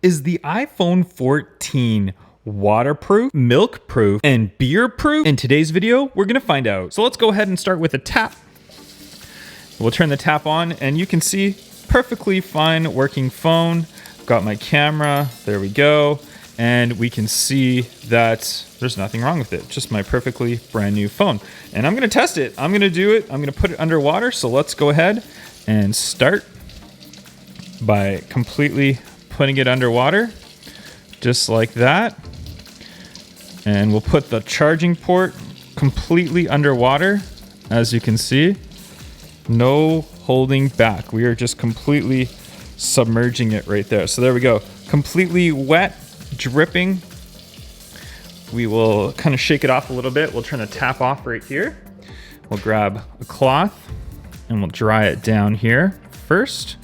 Is the iPhone 14 waterproof, milk-proof, and beer-proof? In today's video, we're gonna find out. So let's go ahead and start with a tap. We'll turn the tap on and you can see perfectly fine working phone. Got my camera, there we go. And we can see that there's nothing wrong with it. Just my perfectly brand new phone. And I'm gonna test it. I'm gonna do it. I'm gonna put it underwater. So let's go ahead and start by completely putting it underwater, just like that. And we'll put the charging port completely underwater. As you can see, no holding back. We are just completely submerging it right there. So there we go, completely wet, dripping. We will kind of shake it off a little bit. We'll turn the tap off right here. We'll grab a cloth and we'll dry it down here first.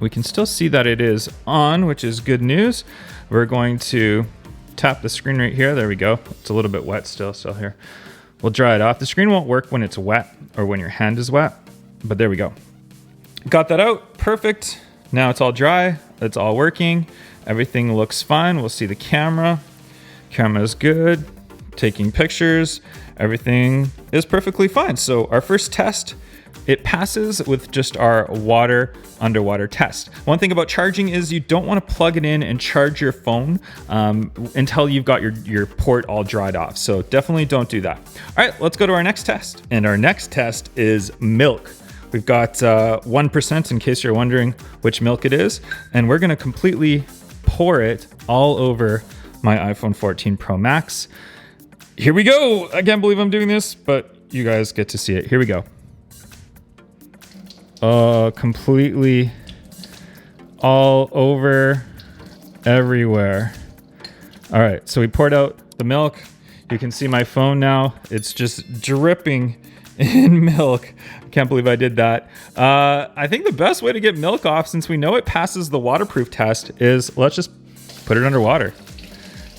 We can still see that it is on, which is good news. We're going to tap the screen right here. There we go. It's a little bit wet still here. We'll dry it off. The screen won't work when it's wet or when your hand is wet, but there we go. Got that out, perfect. Now it's all dry, it's all working. Everything looks fine. We'll see the camera. Camera is good, taking pictures. Everything is perfectly fine. So our first test, it passes with just our underwater test. One thing about charging is you don't want to plug it in and charge your phone until you've got your port all dried off. So definitely don't do that. All right, let's go to our next test. And our next test is milk. We've got 1% in case you're wondering which milk it is. And we're gonna completely pour it all over my iPhone 14 Pro Max. Here we go. I can't believe I'm doing this, but you guys get to see it. Here we go. Completely all over everywhere. All right, so we poured out the milk. You can see my phone now. It's just dripping in milk. I can't believe I did that. I think the best way to get milk off, since we know it passes the waterproof test, is let's just put it underwater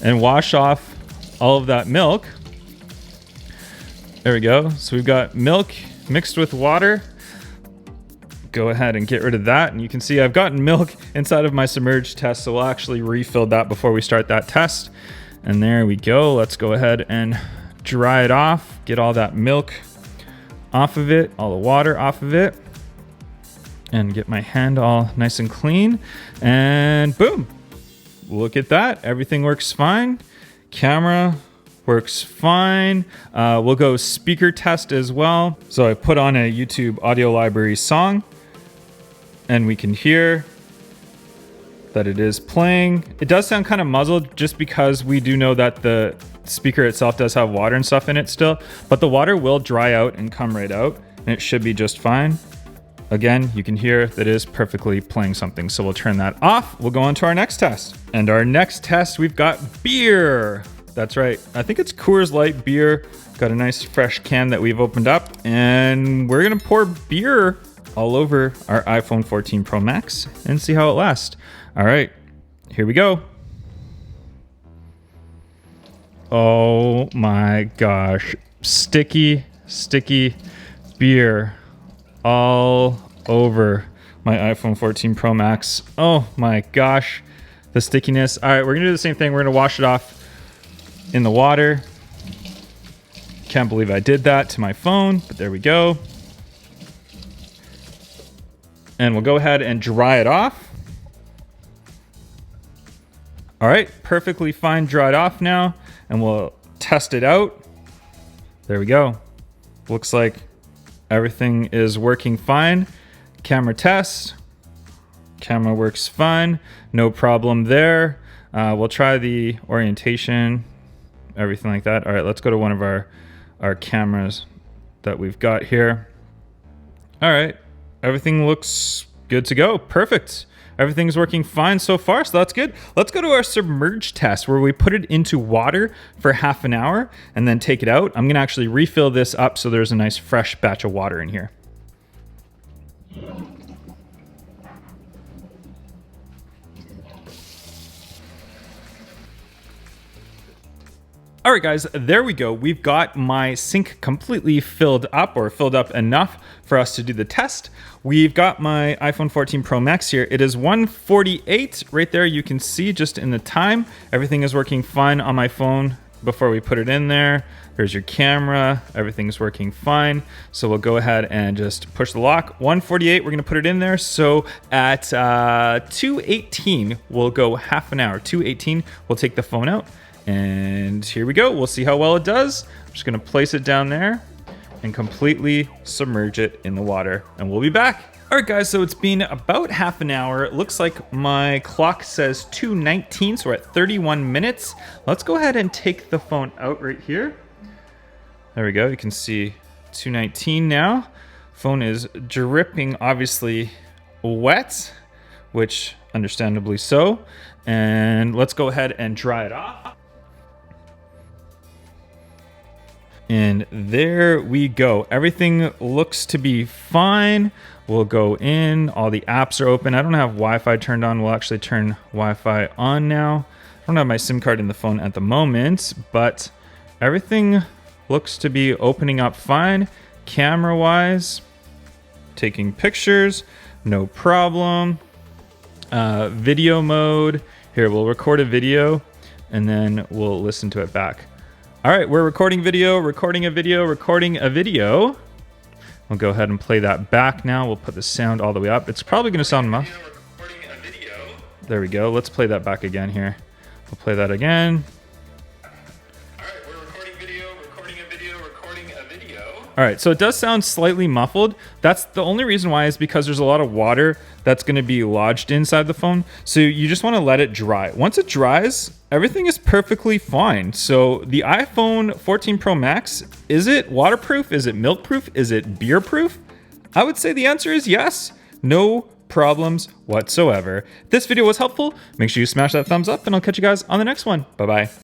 and wash off all of that milk. There we go. So we've got milk mixed with water. Go ahead and get rid of that. And you can see I've gotten milk inside of my submerged test, so we'll actually refill that before we start that test. And there we go. Let's go ahead and dry it off. Get all that milk off of it, all the water off of it. And get my hand all nice and clean. And boom, look at that. Everything works fine. Camera works fine. We'll go speaker test as well. So I put on a YouTube audio library song and we can hear that it is playing. It does sound kind of muzzled just because we do know that the speaker itself does have water and stuff in it still, but the water will dry out and come right out and it should be just fine. Again, you can hear that it is perfectly playing something. So we'll turn that off. We'll go on to our next test. And our next test, we've got beer. That's right. I think it's Coors Light beer. Got a nice fresh can that we've opened up and we're gonna pour beer all over our iPhone 14 Pro Max and see how it lasts. All right, here we go. Oh my gosh. Sticky beer all over my iPhone 14 Pro Max. Oh my gosh, the stickiness. All right, we're gonna do the same thing. We're gonna wash it off in the water. Can't believe I did that to my phone, but there we go. And we'll go ahead and dry it off. All right, perfectly fine dried off now, and we'll test it out. There we go. Looks like everything is working fine. Camera test. Camera works fine, no problem there. We'll try the orientation, everything like that. All right, let's go to one of our cameras that we've got here. All right, everything looks good to go. Perfect. Everything's working fine so far, so that's good. Let's go to our submerged test where we put it into water for half an hour and then take it out. I'm gonna actually refill this up so there's a nice fresh batch of water in here. All right, guys, there we go. We've got my sink completely filled up, or filled up enough for us to do the test. We've got my iPhone 14 Pro Max here. It is 1:48 right there. You can see just in the time. Everything is working fine on my phone before we put it in there. There's your camera. Everything's working fine. So we'll go ahead and just push the lock. 1:48, we're gonna put it in there. So at 2:18, we'll go half an hour. 2:18, we'll take the phone out. And here we go. We'll see how well it does. I'm just gonna place it down there and completely submerge it in the water, and we'll be back. All right, guys, so it's been about half an hour. It looks like my clock says 2:19, so we're at 31 minutes. Let's go ahead and take the phone out right here. There we go. You can see 2:19 now. Phone is dripping, obviously wet, which understandably so. And let's go ahead and dry it off. And there we go. Everything looks to be fine. We'll go in. All the apps are open. I don't have Wi-Fi turned on. We'll actually turn Wi-Fi on now. I don't have my SIM card in the phone at the moment, but everything looks to be opening up fine. Camera-wise, taking pictures, no problem. Video mode. Here, we'll record a video, and then we'll listen to it back. All right, we're recording video, recording a video, recording a video. We'll go ahead and play that back now. We'll put the sound all the way up. It's probably gonna sound muffled. There we go. Let's play that back again here. We'll play that again. All right, we're recording video, recording a video, recording a video. All right, so it does sound slightly muffled. That's the only reason why, is because there's a lot of water that's gonna be lodged inside the phone. So you just wanna let it dry. Once it dries, everything is perfectly fine. So the iPhone 14 Pro Max, is it waterproof? Is it milk proof? Is it beer proof? I would say the answer is yes. No problems whatsoever. If this video was helpful, make sure you smash that thumbs up, and I'll catch you guys on the next one. Bye-bye.